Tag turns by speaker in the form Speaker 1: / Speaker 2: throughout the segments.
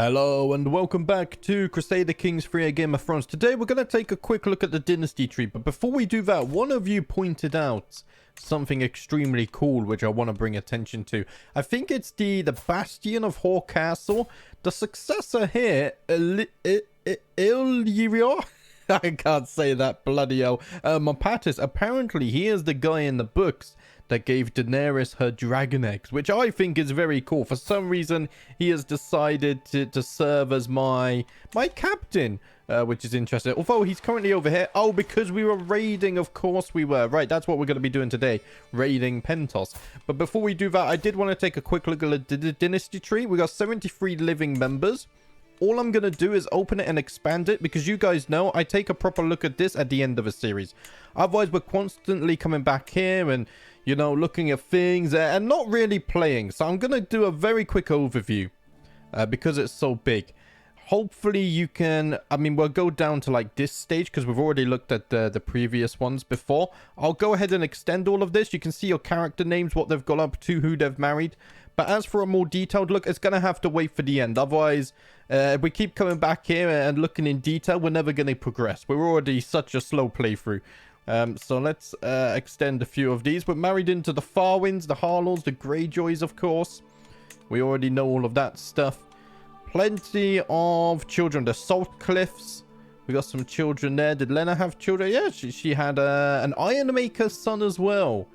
Speaker 1: Hello and welcome back to Crusader Kings 3 A Game of Thrones. Today we're going to take a quick look at the dynasty tree, but before we do that, one of you pointed out something extremely cool which I want to bring attention to. I think it's the Bastion of Hoare Castle. The successor here, Illyrio? I can't say that, bloody hell. Mopatis, apparently he is the guy in the books that gave Daenerys her dragon eggs, which I think is very cool. For some reason, he has decided to serve as my captain, which is interesting. Although he's currently over here. Oh, because we were raiding, of course we were. Right, that's what we're going to be doing today, raiding Pentos. But before we do that, I did want to take a quick look at the dynasty tree. We got 73 living members. All I'm going to do is open it and expand it because you guys know I take a proper look at this at the end of a series. Otherwise, we're constantly coming back here and, you know, looking at things and not really playing. So I'm going to do a very quick overview because it's so big. Hopefully you can, I mean, we'll go down to like this stage because we've already looked at the previous ones before. I'll go ahead and extend all of this. You can see your character names, what they've got up to, who they've married. But as for a more detailed look, it's going to have to wait for the end. Otherwise, if we keep coming back here and looking in detail, we're never going to progress. We're already such a slow playthrough. So let's extend a few of these. We're married into the Farwinds, the Harrenhals, the Greyjoys, of course. We already know all of that stuff. Plenty of children. The Salt Cliffs. We got some children there. Did Lena have children? Yeah, she had an Ironmaker's son as well.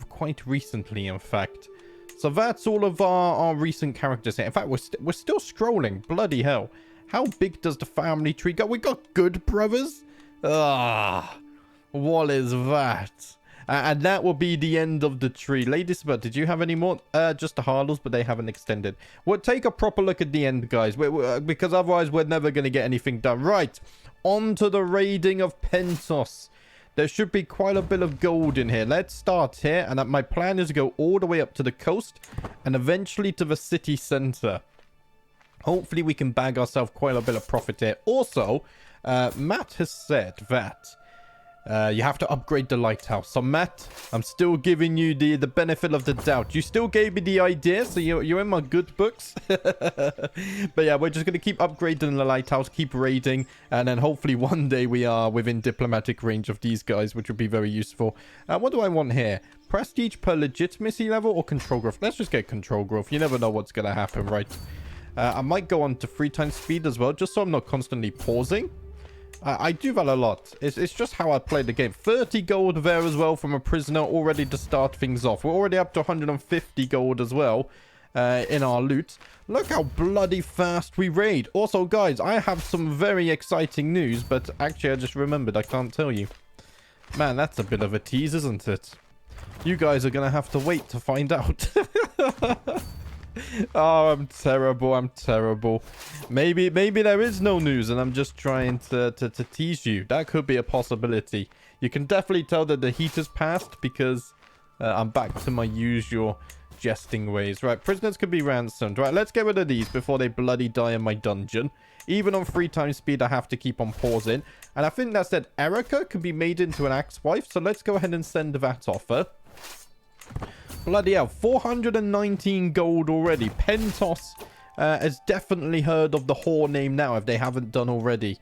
Speaker 1: Quite recently, in fact. So that's all of our recent characters here. In fact, we're still scrolling. Bloody hell. How big does the family tree go? We got good brothers? Ah, what is that? And that will be the end of the tree. Ladies, but did you have any more? Just the Harlows, but they haven't extended. We'll take a proper look at the end, guys. Because otherwise we're never going to get anything done. Right. On to the raiding of Pentos. There should be quite a bit of gold in here. Let's start here. And my plan is to go all the way up to the coast and eventually to the city center. Hopefully we can bag ourselves quite a bit of profit here. Also, Matt has said that you have to upgrade the lighthouse. So Matt, I'm still giving you the benefit of the doubt. You still gave me the idea, so you're in my good books. But yeah, we're just going to keep upgrading the lighthouse, keep raiding, and then hopefully one day we are within diplomatic range of these guys, which would be very useful. What do I want here? Prestige per legitimacy level or control growth? Let's just get control growth. You never know what's going to happen, right? I might go on to 3 times speed as well, just so I'm not constantly pausing. I do that a lot. It's just how I play the game. 30 gold there as well from a prisoner already to start things off. We're already up to 150 gold as well in our loot. Look how bloody fast we raid. Also, guys, I have some very exciting news, but actually I just remembered I can't tell you. Man, that's a bit of a tease, isn't it? You guys are going to have to wait to find out. Oh, I'm terrible. I'm terrible. Maybe there is no news and I'm just trying to tease you. That could be a possibility. You can definitely tell that the heat has passed because I'm back to my usual jesting ways. Right, prisoners can be ransomed. Right, let's get rid of these before they bloody die in my dungeon. Even on 3 times speed, I have to keep on pausing. And I think that said Erica can be made into an axe wife. So let's go ahead and send that offer. Bloody hell, 419 gold already. Pentos has definitely heard of the Hoare name now if they haven't done already.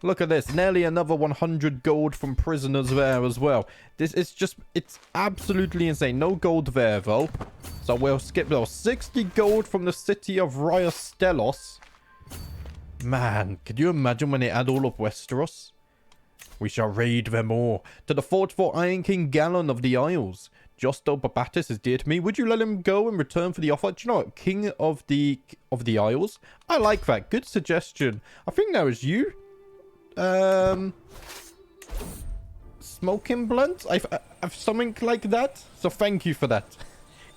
Speaker 1: Look at this, nearly another 100 gold from prisoners there as well. This is just, it's absolutely insane. No gold there though. So we'll skip those. 60 gold from the city of Ryostelos. Man, could you imagine when they add all of Westeros? We shall raid them all. To the fort for Iron King Gallon of the Isles. Justo Babatis is dear to me. Would you let him go in return for the offer? Do you know what? King of the Isles? I like that. Good suggestion. I think that was you. Smoking blunt? I've something like that. So thank you for that.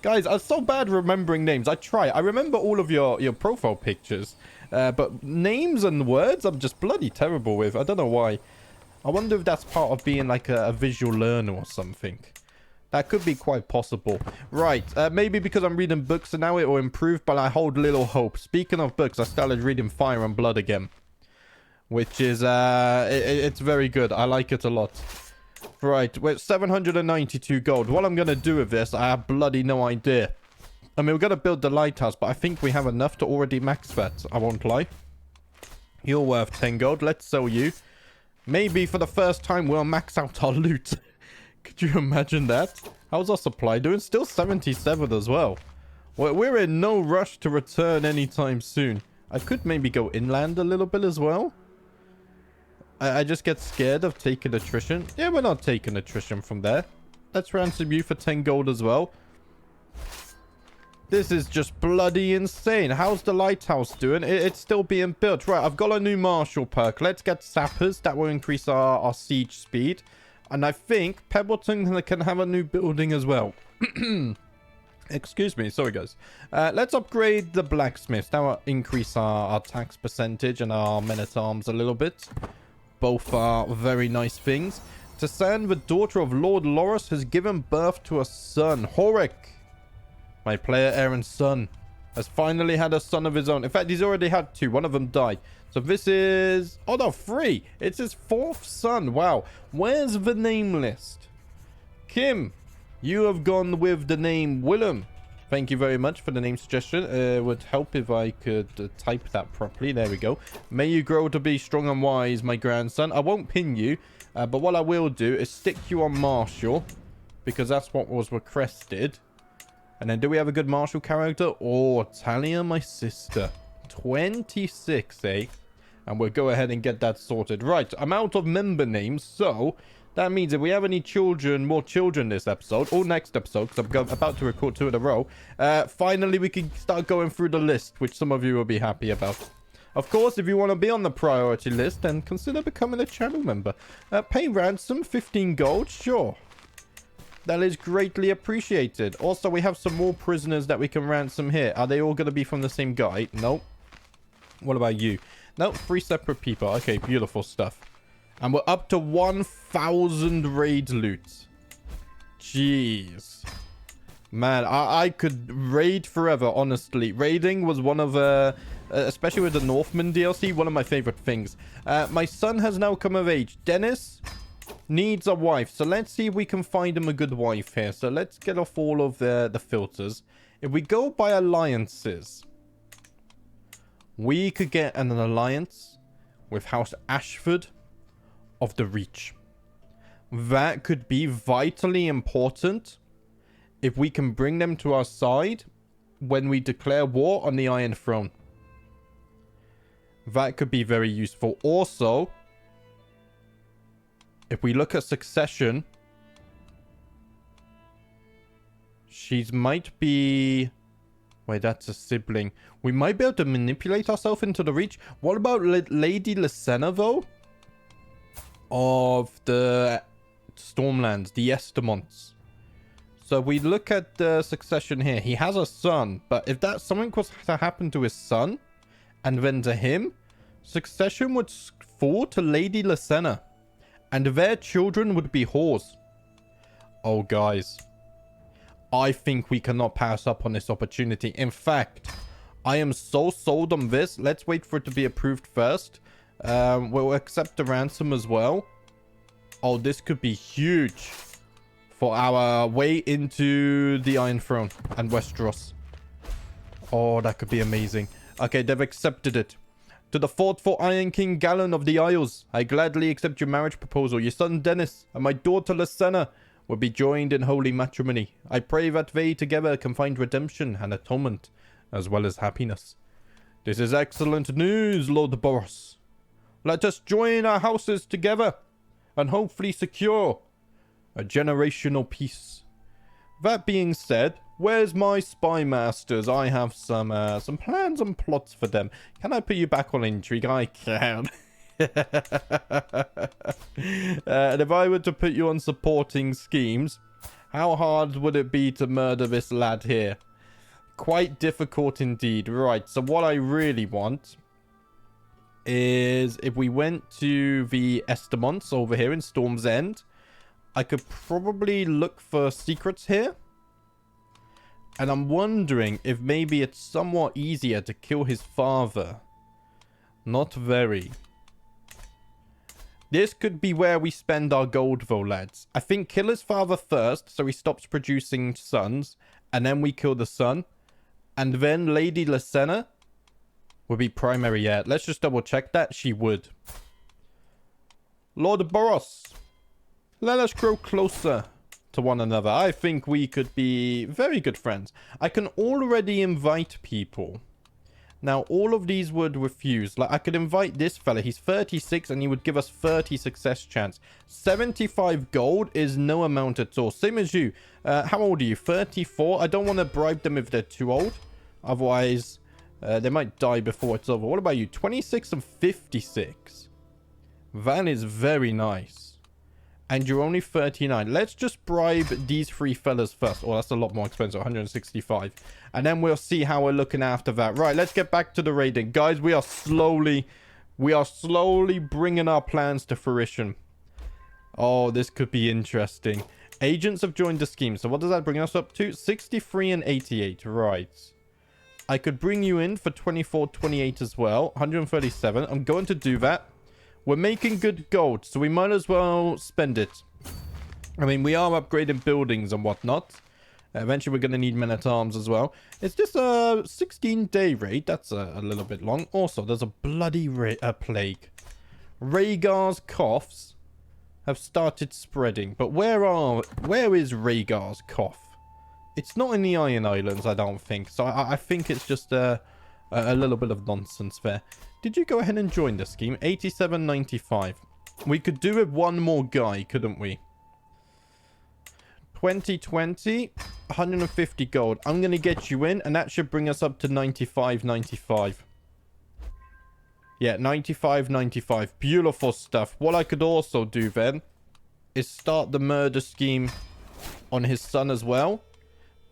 Speaker 1: Guys, I'm so bad remembering names. I try. I remember all of your profile pictures. But names and words I'm just bloody terrible with. I don't know why. I wonder if that's part of being like a visual learner or something. That could be quite possible. Right, maybe because I'm reading books and now it will improve, but I hold little hope. Speaking of books, I started reading Fire and Blood again. Which is, it's very good. I like it a lot. Right, we're at 792 gold. What I'm going to do with this, I have bloody no idea. I mean, we're going to build the lighthouse, but I think we have enough to already max that. I won't lie. You're worth 10 gold. Let's sell you. Maybe for the first time, we'll max out our loot. Could you imagine that? How's our supply doing? Still 77 as well. We're in no rush to return anytime soon. I could maybe go inland a little bit as well. I just get scared of taking attrition. Yeah, we're not taking attrition from there. Let's ransom you for 10 gold as well. This is just bloody insane. How's the lighthouse doing? It's still being built. Right, I've got a new martial perk. Let's get sappers. That will increase our siege speed. And I think Pebbleton can have a new building as well. Excuse me. Sorry, guys. Let's upgrade the blacksmiths. That will increase our tax percentage and our men-at-arms a little bit. Both are very nice things. Tasan, the daughter of Lord Loris, has given birth to a son. Hoare, my player Aaron's son, has finally had a son of his own. In fact, he's already had 2. One of them died. So this is... oh, no, 3. It's his 4th son. Wow. Where's the name list? Kim, you have gone with the name Willem. Thank you very much for the name suggestion. It would help if I could type that properly. There we go. May you grow to be strong and wise, my grandson. I won't pin you, but what I will do is stick you on Marshall, because that's what was requested. And then do we have a good martial character? Oh, Talia, my sister. 26, eh? And we'll go ahead and get that sorted. Right, I'm out of member names, so that means if we have any children, more children this episode, or next episode, because I'm about to record 2 in a row, finally we can start going through the list, which some of you will be happy about. Of course, if you want to be on the priority list, then consider becoming a channel member. Pay ransom, 15 gold, sure. That is greatly appreciated. Also, we have some more prisoners that we can ransom here. Are they all going to be from the same guy? Nope. What about you? Nope, 3 separate people. Okay, beautiful stuff. And we're up to 1,000 raid loot. Jeez. Man, I could raid forever, honestly. Raiding was one of, especially with the Northman DLC, one of my favorite things. My son has now come of age. Dennis needs a wife, so let's see if we can find him a good wife here. So let's get off all of the filters. If we go by alliances, we could get an alliance with House Ashford of the Reach. That could be vitally important if we can bring them to our side when we declare war on the Iron Throne. That could be very useful. Also, if we look at succession, she might be... wait, that's a sibling. We might be able to manipulate ourselves into the Reach. What about Lady Lysenna, though? Of the Stormlands, the Estemonts. So we look at the succession here. He has a son, but if that something was to happen to his son, and then to him, succession would fall to Lady Lysenna. And their children would be whores. Oh, guys. I think we cannot pass up on this opportunity. In fact, I am so sold on this. Let's wait for it to be approved first. We'll accept the ransom as well. Oh, this could be huge for our way into the Iron Throne and Westeros. Oh, that could be amazing. Okay, they've accepted it. To the thoughtful Iron King Gallon of the Isles, I gladly accept your marriage proposal. Your son Dennis and my daughter Lysenna will be joined in holy matrimony. I pray that they together can find redemption and atonement, as well as happiness. This is excellent news, Lord Boros. Let us join our houses together and hopefully secure a generational peace. That being said, where's my spy masters? I have some plans and plots for them. Can I put you back on intrigue? I can. And if I were to put you on supporting schemes, how hard would it be to murder this lad here? Quite difficult indeed. Right, so what I really want is if we went to the Estemonts over here in Storm's End, I could probably look for secrets here. And I'm wondering if maybe it's somewhat easier to kill his father. Not very. This could be where we spend our gold though, lads. I think kill his father first so he stops producing sons. And then we kill the son. And then Lady Lysena would be primary. Yeah, let's just double check that. She would. Lord Boros, let us grow closer to one another. I think we could be very good friends. I can already invite people. Now, all of these would refuse. Like, I could invite this fella. He's 36 and he would give us 30 success chance. 75 gold is no amount at all. Same as you. How old are you? 34? I don't want to bribe them if they're too old. Otherwise, they might die before it's over. What about you? 26 and 56. That is very nice. And you're only 39. Let's just bribe these three fellas first. Oh, that's a lot more expensive. 165. And then we'll see how we're looking after that. Right, let's get back to the raiding. Guys, we are slowly bringing our plans to fruition. Oh, this could be interesting. Agents have joined the scheme. So what does that bring us up to? 63 and 88. Right. I could bring you in for 24, 28 as well. 137. I'm going to do that. We're making good gold, so we might as well spend it. I mean, we are upgrading buildings and whatnot. Eventually, we're going to need men-at-arms as well. It's just a 16-day raid. That's a little bit long. Also, there's a bloody plague. Rhaegar's coughs have started spreading. But where is Rhaegar's cough? It's not in the Iron Islands, I don't think. So I think it's just a little bit of nonsense there. Did you go ahead and join the scheme? 87.95. We could do with one more guy, couldn't we? 2020, 150 gold. I'm going to get you in, and that should bring us up to 95.95. Yeah, 95.95. Beautiful stuff. What I could also do then is start the murder scheme on his son as well.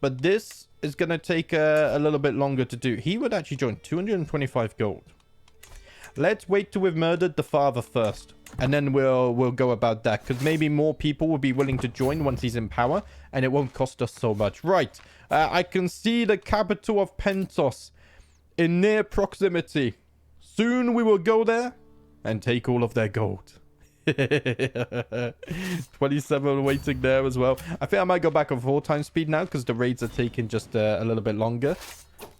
Speaker 1: But this is going to take a little bit longer to do. He would actually join 225 gold. Let's wait till we've murdered the father first. And then we'll go about that. Because maybe more people will be willing to join once he's in power. And it won't cost us so much. Right. I can see the capital of Pentos in near proximity. Soon we will go there and take all of their gold. 27 waiting there as well. I think I might go back on 4 times speed now. Because the raids are taking just a little bit longer.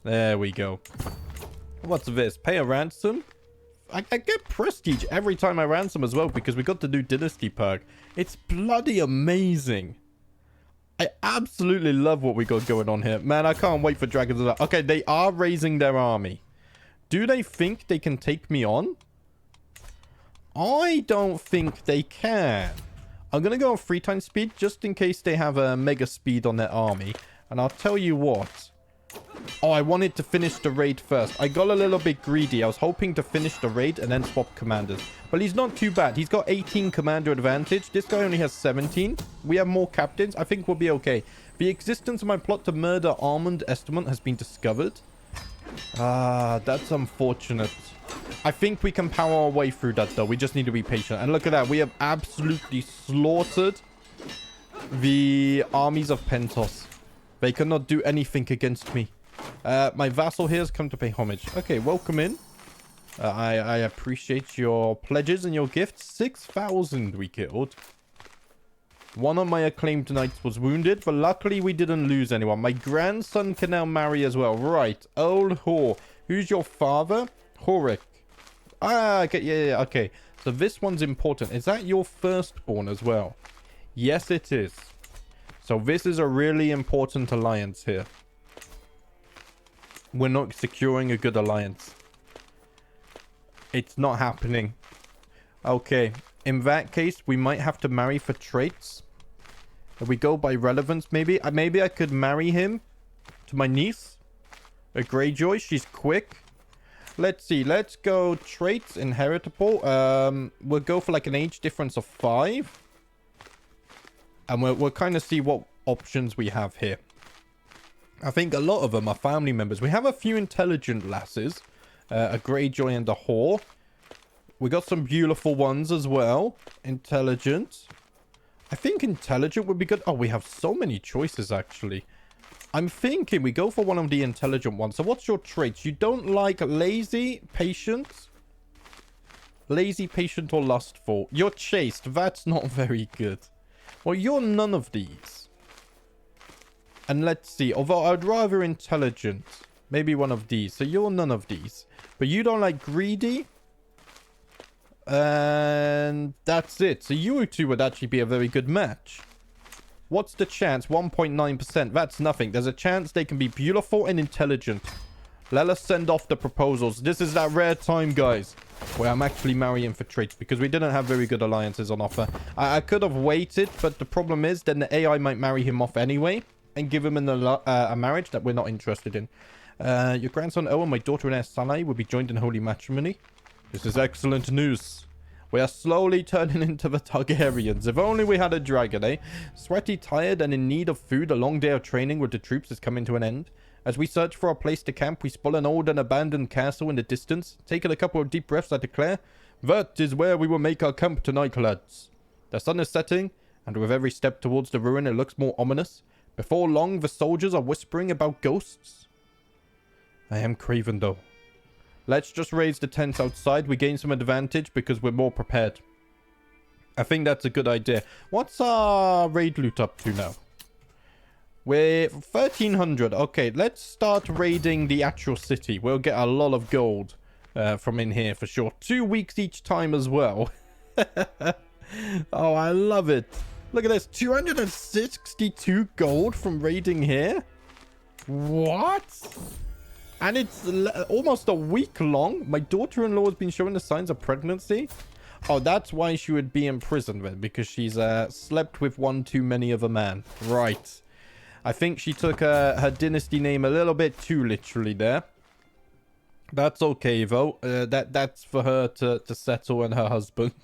Speaker 1: There we go. What's this? Pay a ransom? I get prestige every time I ransom as well because we got the new dynasty perk. It's bloody amazing. I absolutely love what we got going on here. Man, I can't wait for Dragons. Okay, they are raising their army. Do they think they can take me on? I don't think they can. I'm going to go on 3 times speed just in case they have a mega speed on their army. And I'll tell you what. Oh, I wanted to finish the raid first. I got a little bit greedy. I was hoping to finish the raid and then swap commanders. But he's not too bad. He's got 18 commander advantage. This guy only has 17. We have more captains. I think we'll be okay. The existence of my plot to murder Armand Estamont has been discovered. Ah, that's unfortunate. I think we can power our way through that, though. We just need to be patient. And look at that. We have absolutely slaughtered the armies of Pentos. They cannot do anything against me. My vassal here has come to pay homage. Okay, welcome in. I appreciate your pledges and your gifts. 6,000 we killed. One of my acclaimed knights was wounded, but luckily we didn't lose anyone. My grandson can now marry as well. Right, old Hoare. Who's your father? Hoaric. Ah, okay, yeah, okay. So this one's important. Is that your firstborn as well? Yes, it is. So this is a really important alliance here. We're not securing a good alliance. It's not happening. Okay. In that case, we might have to marry for traits. If we go by relevance, maybe. Maybe I could marry him to my niece. A Greyjoy. She's quick. Let's see. Let's go traits, inheritable. We'll go for like an age difference of 5. And we'll kind of see what options we have here. I think a lot of them are family members. We have a few intelligent lasses. A Greyjoy and a Hoare. We got some beautiful ones as well. Intelligent. I think intelligent would be good. Oh, we have so many choices, actually. I'm thinking we go for one of the intelligent ones. So what's your traits? You don't like lazy, patient? Lazy, patient, or lustful? You're chaste. That's not very good. Well, you're none of these. And let's see. Although I'd rather intelligent. Maybe one of these. So you're none of these. But you don't like greedy. And that's it. So you two would actually be a very good match. What's the chance? 1.9%. That's nothing. There's a chance they can be beautiful and intelligent. Let us send off the proposals. This is that rare time, guys, where I'm actually marrying for traits, because we didn't have very good alliances on offer. I could have waited, but the problem is then the AI might marry him off anyway and give him a marriage that we're not interested in. Your grandson Owen, my daughter and heir Salai will be joined in holy matrimony. This is excellent news. We are slowly turning into the Targaryens. If only we had a dragon, eh? Sweaty, tired, and in need of food, a long day of training with the troops is coming to an end. As we search for a place to camp, we spot an old and abandoned castle in the distance. Taking a couple of deep breaths, I declare, that is where we will make our camp tonight, lads. The sun is setting, and with every step towards the ruin, it looks more ominous. Before long, the soldiers are whispering about ghosts. I am craven, though. Let's just raise the tents outside. We gain some advantage because we're more prepared. I think that's a good idea. What's our raid loot up to now? We're 1300. Okay, let's start raiding the actual city. We'll get a lot of gold from in here for sure. 2 weeks each time as well. Oh, I love it. Look at this. 262 gold from raiding here. What? And it's almost a week long. My daughter-in-law has been showing the signs of pregnancy. Oh, that's why she would be in prison then. Because she's slept with one too many of a man. Right. I think she took her dynasty name a little bit too literally there. That's okay, though. That's for her to settle and her husband.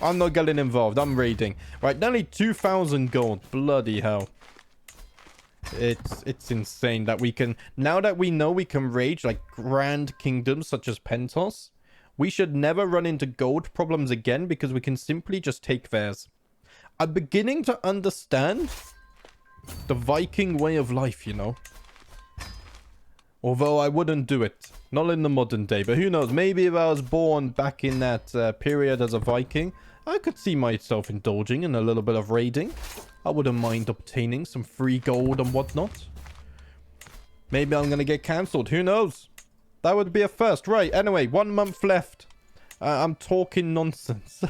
Speaker 1: I'm not getting involved. I'm raiding. Right, nearly 2,000 gold. Bloody hell. It's insane that we can, now that we know we can raid like grand kingdoms such as Pentos, we should never run into gold problems again because we can simply just take theirs. I'm beginning to understand the Viking way of life, you know. Although I wouldn't do it. Not in the modern day, but who knows, maybe if I was born back in that period as a Viking, I could see myself indulging in a little bit of raiding. I wouldn't mind obtaining some free gold and whatnot. Maybe I'm going to get cancelled. Who knows? That would be a first. Right. Anyway, 1 month left. I'm talking nonsense.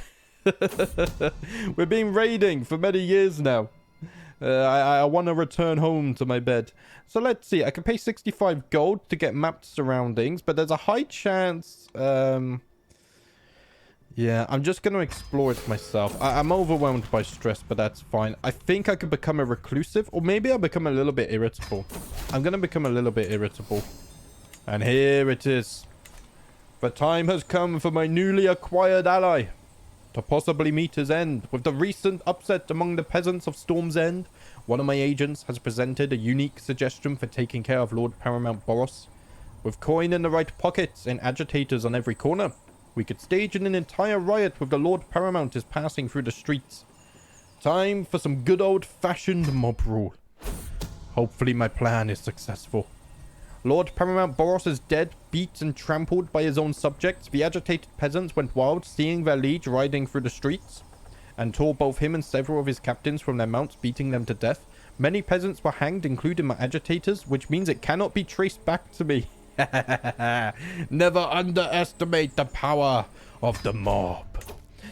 Speaker 1: We've been raiding for many years now. I want to return home to my bed. So let's see. I can pay 65 gold to get mapped surroundings, but there's a high chance... Yeah, I'm just going to explore it myself. I'm overwhelmed by stress, but that's fine. I think I could become a reclusive, or maybe I'll become a little bit irritable. I'm going to become a little bit irritable. And here it is. The time has come for my newly acquired ally to possibly meet his end. With the recent upset among the peasants of Storm's End, one of my agents has presented a unique suggestion for taking care of Lord Paramount Boros. With coin in the right pockets and agitators on every corner, we could stage an entire riot with the Lord Paramount is passing through the streets. Time for some good old-fashioned mob rule. Hopefully my plan is successful. Lord Paramount Boros is dead, beat and trampled by his own subjects. The agitated peasants went wild, seeing their liege riding through the streets, and tore both him and several of his captains from their mounts, beating them to death. Many peasants were hanged, including my agitators, which means it cannot be traced back to me. Never underestimate the power of the mob.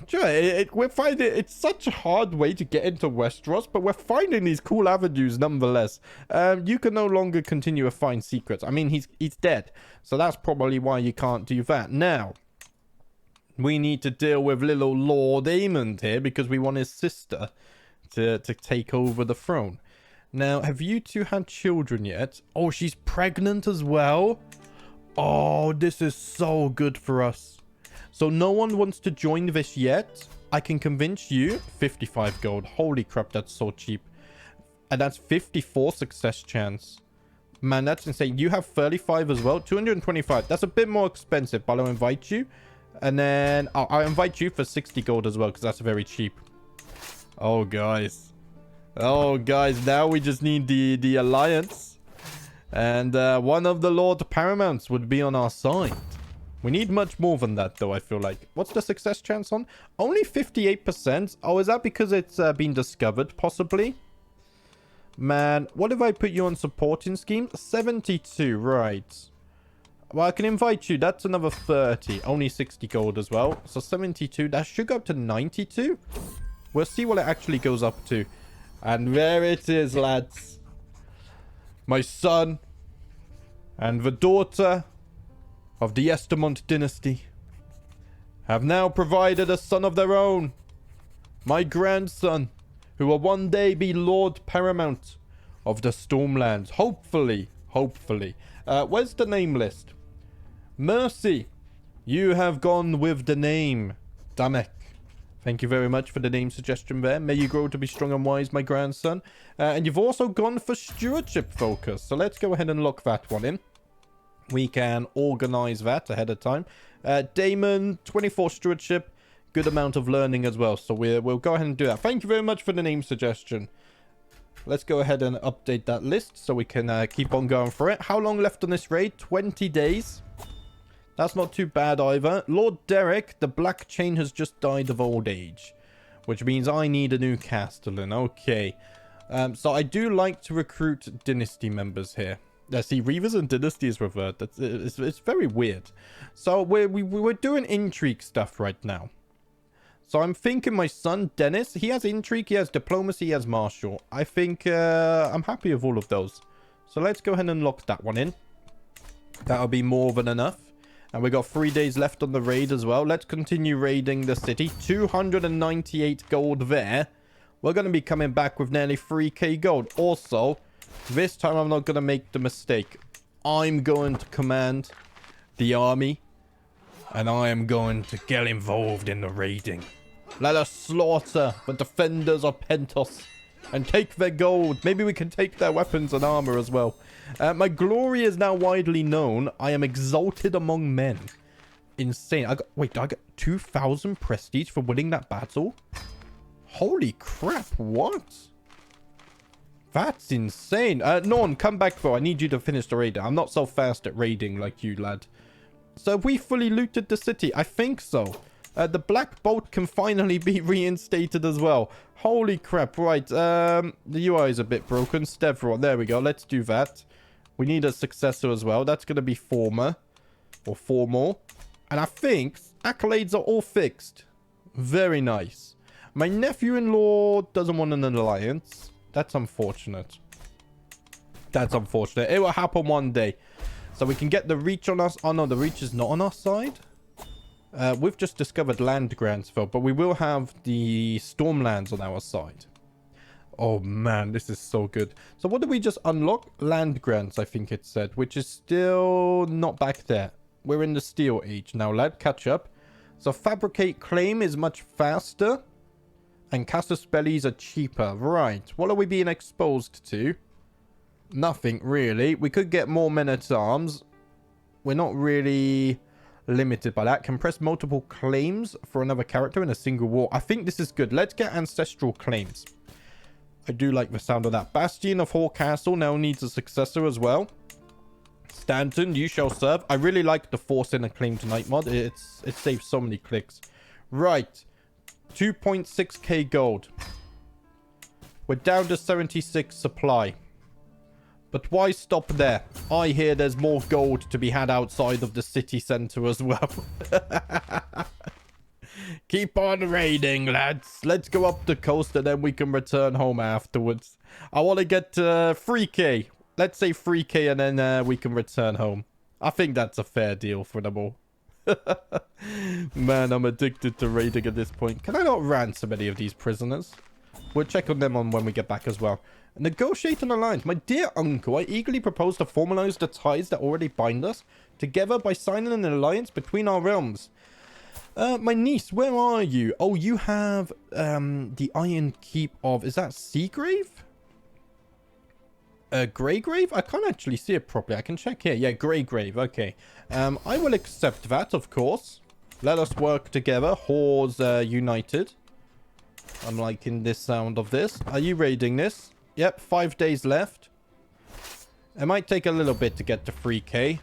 Speaker 1: Sure, we're finding it's such a hard way to get into Westeros, but we're finding these cool avenues nonetheless. You can no longer continue to find secrets. I mean, he's dead, so that's probably why you can't do that. Now, we need to deal with little Lord Aemond here because we want his sister to take over the throne. Now, have you two had children yet? Oh, she's pregnant as well? Oh, this is so good for us. So no one wants to join this yet? I can convince you. 55 gold. Holy crap, that's so cheap. And that's 54 success chance. Man, that's insane. You have 35 as well. 225. That's a bit more expensive, but I'll invite you. And then I'll invite you for 60 gold as well, because that's very cheap. Oh, guys. Oh, guys, now we just need the alliance. And one of the Lord Paramounts would be on our side. We need much more than that, though, I feel like. What's the success chance on? Only 58%. Oh, is that because it's been discovered, possibly? Man, what if I put you on supporting scheme? 72, right. Well, I can invite you. That's another 30. Only 60 gold as well. So 72. That should go up to 92. We'll see what it actually goes up to. And there it is, lads. My son and the daughter of the Estamont dynasty have now provided a son of their own. My grandson, who will one day be Lord Paramount of the Stormlands. Hopefully. Hopefully. Where's the name list? Mercy, you have gone with the name Damek. Thank you very much for the name suggestion there. May you grow to be strong and wise, my grandson. And you've also gone for stewardship focus. So let's go ahead and lock that one in. We can organize that ahead of time. Damon, 24 stewardship. Good amount of learning as well. So we'll go ahead and do that. Thank you very much for the name suggestion. Let's go ahead and update that list so we can keep on going for it. How long left on this raid? 20 days. That's not too bad either. Lord Derek, the Black Chain has just died of old age, which means I need a new Castellan. Okay. So I do like to recruit Dynasty members here. See, Reavers and Dynasties revert. It's very weird. So we're doing intrigue stuff right now. So I'm thinking my son, Dennis, he has intrigue, he has diplomacy, he has martial. I think I'm happy with all of those. So let's go ahead and lock that one in. That'll be more than enough. And we got 3 days left on the raid as well. Let's continue raiding the city. 298 gold there. We're going to be coming back with nearly 3k gold. Also, this time I'm not going to make the mistake. I'm going to command the army. And I am going to get involved in the raiding. Let us slaughter the defenders of Pentos and take their gold. Maybe we can take their weapons and armor as well. My glory is now widely known. I am exalted among men. Insane. I got 2,000 prestige for winning that battle? Holy crap, what? That's insane. Norn, come back, bro. I need you to finish the raid. I'm not so fast at raiding like you, lad. So have we fully looted the city? I think so. The Black Bolt can finally be reinstated as well. Holy crap. Right. The UI is a bit broken. Stevron. There we go. Let's do that. We need a successor as well. That's going to be former. Or formal. And I think accolades are all fixed. Very nice. My nephew-in-law doesn't want an alliance. That's unfortunate. That's unfortunate. It will happen one day. So we can get the reach on us. Oh no, the reach is not on our side. We've just discovered land grants, though, but we will have the Stormlands on our side. Oh man, this is so good. So what did we just unlock? Land grants, I think it said, which is still not back there. We're in the Steel Age now, lad. Catch up. So fabricate claim is much faster. And casus bellis are cheaper. Right. What are we being exposed to? Nothing, really. We could get more men-at-arms. We're not really limited by that. Compress multiple claims for another character in a single war. I think this is good. Let's get ancestral claims. I do like the sound of that. Bastion of Hoare Castle now needs a successor as well. Stanton, you shall serve. I really like the force in a claim tonight mod. It saves so many clicks. Right. 2.6k gold. We're down to 76 supply. But why stop there? I hear there's more gold to be had outside of the city centre as well. Keep on raiding, lads. Let's go up the coast and then we can return home afterwards. I want to get 3k. Let's say 3k and then we can return home. I think that's a fair deal for them all. Man, I'm addicted to raiding at this point. Can I not ransom any of these prisoners? We'll check on them when we get back as well. Negotiate an alliance. My dear uncle, I eagerly propose to formalize the ties that already bind us together by signing an alliance between our realms. My niece, where are you? Oh, you have the Iron Keep of... Is that Seagrave? Greygrave? I can't actually see it properly. I can check here. Yeah, Greygrave. Okay. I will accept that, of course. Let us work together. Hoares united. I'm liking this sound of this. Are you raiding this? Yep, 5 days left. It might take a little bit to get to 3k.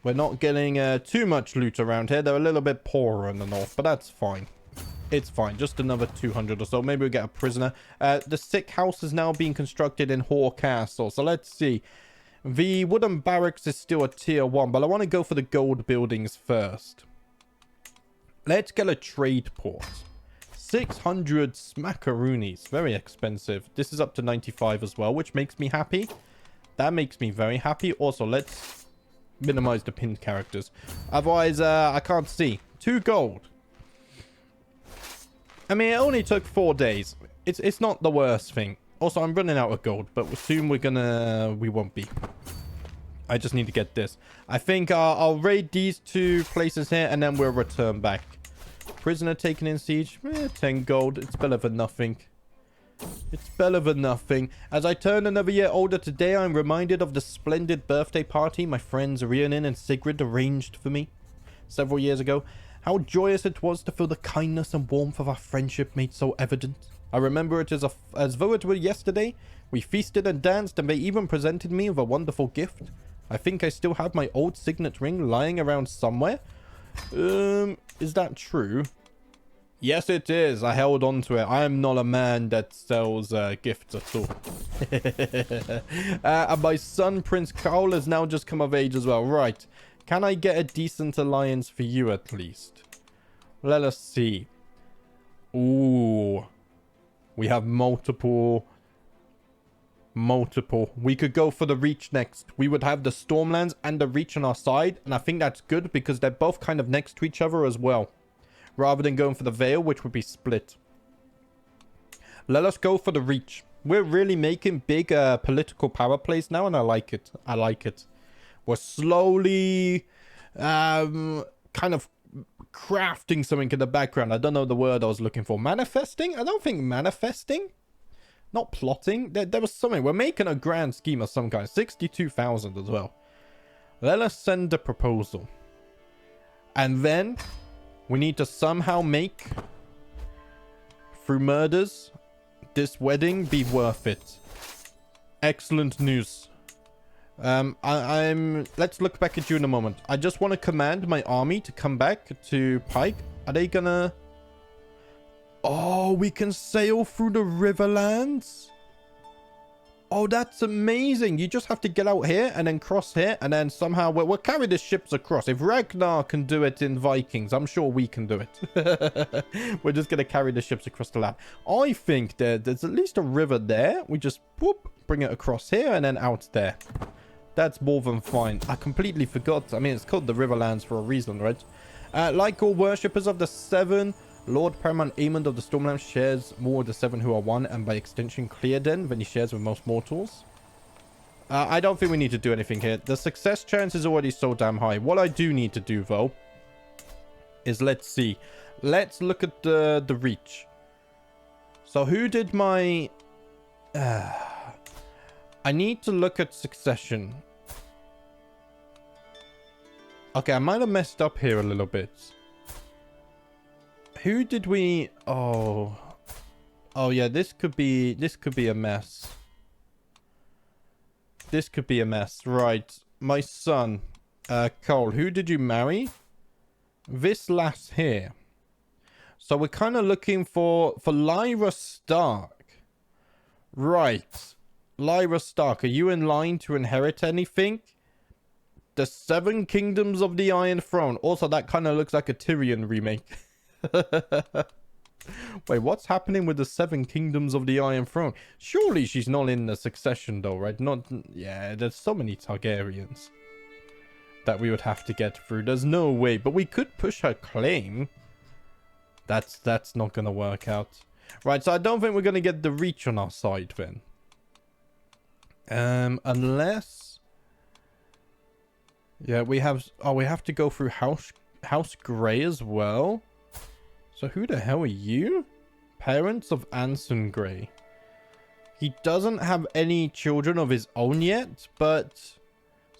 Speaker 1: We're not getting too much loot around here. They're a little bit poorer in the north, but that's fine. It's fine. Just another 200 or so. Maybe we'll get a prisoner. The sick house is now being constructed in Hoare Castle. So let's see. The wooden barracks is still a tier 1, but I want to go for the gold buildings first. Let's get a trade port. 600 smackaroonies. Very expensive. This is up to 95 as well, which makes me happy. That makes me very happy. Also, let's minimize the pinned characters. Otherwise, I can't see. 2 gold. I mean, it only took 4 days. It's not the worst thing. Also, I'm running out of gold, but soon we won't be. I just need to get this. I think I'll raid these 2 places here, and then we'll return back. Prisoner taken in siege. 10 gold. It's better than nothing. It's better than nothing. As I turn another year older today, I'm reminded of the splendid birthday party my friends Rhiannon and Sigrid arranged for me several years ago. How joyous it was to feel the kindness and warmth of our friendship made so evident. I remember it as though it were yesterday. We feasted and danced, and they even presented me with a wonderful gift. I think I still have my old signet ring lying around somewhere. Is that true? Yes, it is. I held on to it. I am not a man that sells gifts at all. And my son, Prince Carl, has now just come of age as well. Right. Can I get a decent alliance for you at least? Let us see. Ooh. We have multiple. We could go for the Reach next. We would have the Stormlands and the Reach on our side. And I think that's good because they're both kind of next to each other as well. Rather than going for the Vale, which would be split. Let us go for the Reach. We're really making big political power plays now, and I like it. I like it. We're slowly kind of crafting something in the background. I don't know the word I was looking for. Manifesting? I don't think manifesting. Not plotting. There was something. We're making a grand scheme of some kind. 62,000 as well. Let us send a proposal. And then we need to somehow make, through murders, this wedding be worth it. Excellent news. Let's look back at you in a moment. I just want to command my army to come back to Pike. Are they gonna... Oh, we can sail through the Riverlands? Oh, that's amazing. You just have to get out here and then cross here. And then somehow we'll carry the ships across. If Ragnar can do it in Vikings, I'm sure we can do it. We're just going to carry the ships across the land. I think there's at least a river there. We just whoop, bring it across here and then out there. That's more than fine. I completely forgot. I mean, it's called the Riverlands for a reason, right? Like all worshippers of the Seven, Lord Paramount Aemond of the Stormlands shares more with the Seven who are one, and by extension Clearden, than he shares with most mortals. I don't think we need to do anything here. The success chance is already so damn high. What I do need to do, though, is let's see. Let's look at the Reach. So who did my... I need to look at succession. Okay, I might have messed up here a little bit. Who did we... Oh, yeah, this could be a mess. This could be a mess. Right. My son, Cole, who did you marry? This lass here. So we're kind of looking for Lyra Stark. Right. Lyra Stark, are you in line to inherit anything? The Seven Kingdoms of the Iron Throne. Also, that kind of looks like a Tyrion remake. Wait, what's happening with the Seven Kingdoms of the Iron Throne? Surely she's not in the succession though, right? Not... Yeah, there's so many Targaryens that we would have to get through. There's no way, but we could push her claim. That's not gonna work out. Right, so I don't think we're gonna get the Reach on our side then. Unless... Yeah, we have... Oh, we have to go through House Grey as well. So who the hell are you? Parents of Anson Grey. He doesn't have any children of his own yet, but...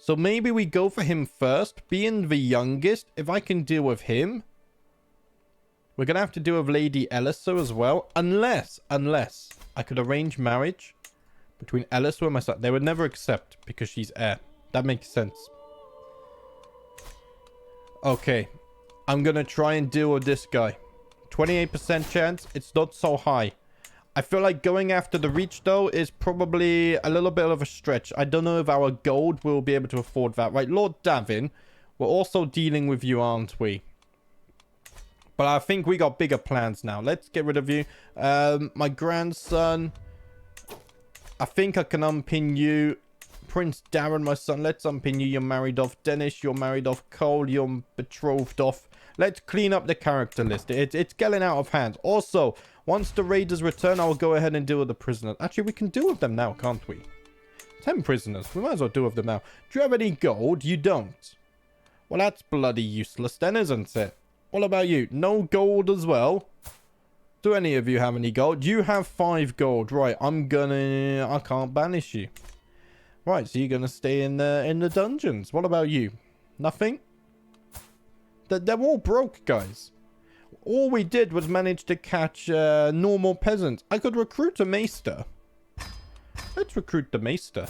Speaker 1: So maybe we go for him first. Being the youngest, if I can deal with him. We're going to have to deal with Lady Elissa as well. Unless I could arrange marriage between Elissa and my son. They would never accept because she's heir. That makes sense. Okay. I'm going to try and deal with this guy. 28% chance. It's not so high. I feel like going after the Reach, though, is probably a little bit of a stretch. I don't know if our gold will be able to afford that. Right, Lord Davin, we're also dealing with you, aren't we? But I think we got bigger plans now. Let's get rid of you. My grandson. I think I can unpin you. Prince Darren, my son. Let's unpin you. You're married off. Dennis, you're married off. Cole, you're betrothed off. Let's clean up the character list. It's getting out of hand. Also, once the raiders return, I'll go ahead and deal with the prisoners. Actually, we can deal with them now, can't we? 10 prisoners. We might as well deal with them now. Do you have any gold? You don't. Well, that's bloody useless then, isn't it? What about you? No gold as well? Do any of you have any gold? You have 5 gold. Right, I can't banish you. Right, so you're gonna stay in the dungeons. What about you? Nothing? They're all broke, guys. All we did was manage to catch normal peasants. I could recruit a maester. Let's recruit the maester.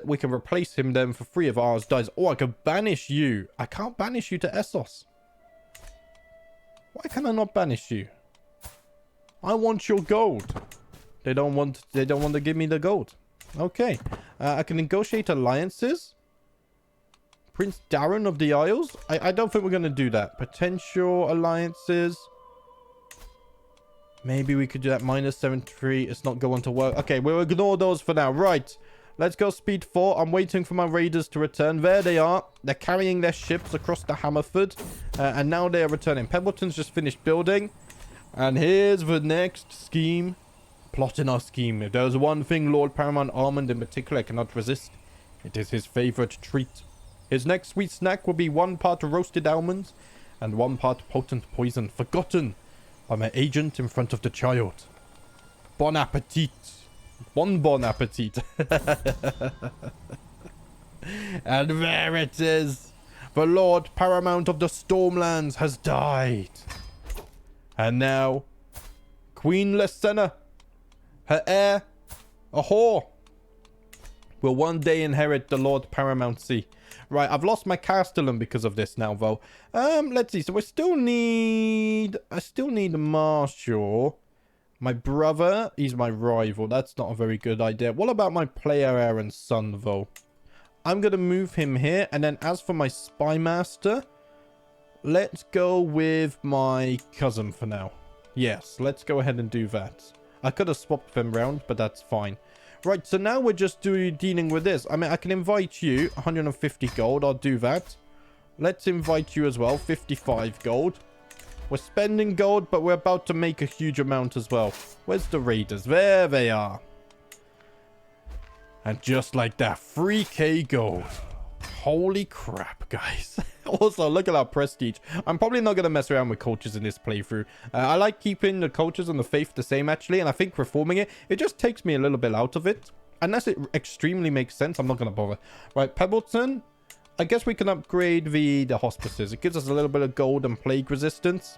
Speaker 1: We can replace him then for 3 of ours dies. Oh, I could banish you. I can't banish you to Essos. Why can I not banish you? I want your gold. They don't want to give me the gold. Okay. I can negotiate alliances. Prince Darren of the Isles? I don't think we're going to do that. Potential alliances. Maybe we could do that. -73. It's not going to work. Okay, we'll ignore those for now. Right. Let's go speed 4. I'm waiting for my raiders to return. There they are. They're carrying their ships across the Hammerford. And now they are returning. Pebbleton's just finished building. And here's the next scheme. Plotting our scheme. If there's one thing Lord Paramount Armand in particular cannot resist, it is his favorite treat. His next sweet snack will be 1 part roasted almonds and 1 part potent poison forgotten by my agent in front of the child. Bon appetit. Bon appetit. And there it is. The Lord Paramount of the Stormlands has died. And now, Queen Lysenna, her heir, a whore, will one day inherit the Lord Paramountcy. Right, I've lost my castellan because of this now, though. Let's see. So I still need Marshall. My brother, he's my rival. That's not a very good idea. What about my player heir and son, though? I'm going to move him here. And then as for my spy master, let's go with my cousin for now. Yes, let's go ahead and do that. I could have swapped them round, but that's fine. Right, so now we're just dealing with this. I mean, I can invite you. 150 gold. I'll do that. Let's invite you as well. 55 gold. We're spending gold, but we're about to make a huge amount as well. Where's the raiders? There they are. And just like that, 3k gold. Holy crap, guys. Also, look at our prestige. I'm probably not going to mess around with cultures in this playthrough. I like keeping the cultures and the faith the same, actually. And I think reforming it, it just takes me a little bit out of it. Unless it extremely makes sense, I'm not going to bother. Right, Pebbleton. I guess we can upgrade the hospices. It gives us a little bit of gold and plague resistance.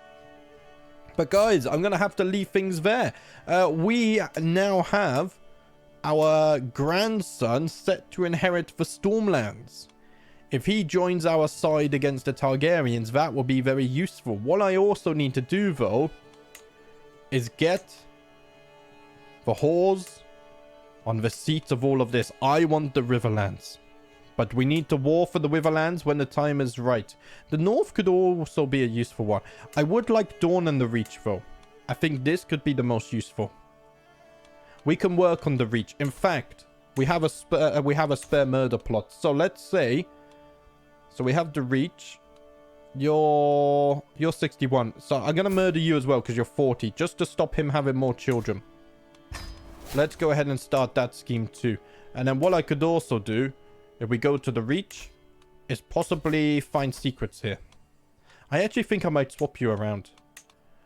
Speaker 1: But guys, I'm going to have to leave things there. We now have our grandson set to inherit the Stormlands. If he joins our side against the Targaryens, that will be very useful. What I also need to do, though, is get the whores on the seat of all of this. I want the Riverlands. But we need to war for the Riverlands when the time is right. The North could also be a useful one. I would like Dawn and the Reach, though. I think this could be the most useful. We can work on the Reach. In fact, we have a spare murder plot. So let's say... So we have the Reach. You're 61. So I'm going to murder you as well because you're 40. Just to stop him having more children. Let's go ahead and start that scheme too. And then what I could also do, if we go to the Reach, is possibly find secrets here. I actually think I might swap you around.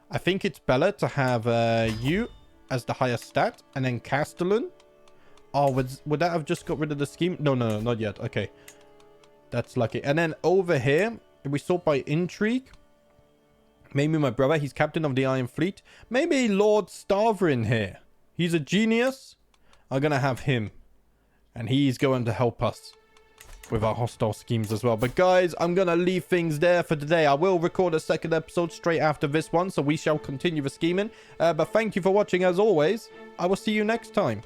Speaker 1: I think it's better to have you as the highest stat. And then Castellan. Oh, would that have just got rid of the scheme? No, not yet. Okay. That's lucky. And then over here, if we sort by intrigue, maybe my brother, he's captain of the Iron Fleet. Maybe Lord Starverin here. He's a genius. I'm going to have him. And he's going to help us. with our hostile schemes as well. But guys, I'm gonna leave things there for today. I will record a second episode straight after this one, so we shall continue the scheming. But thank you for watching as always. I will see you next time.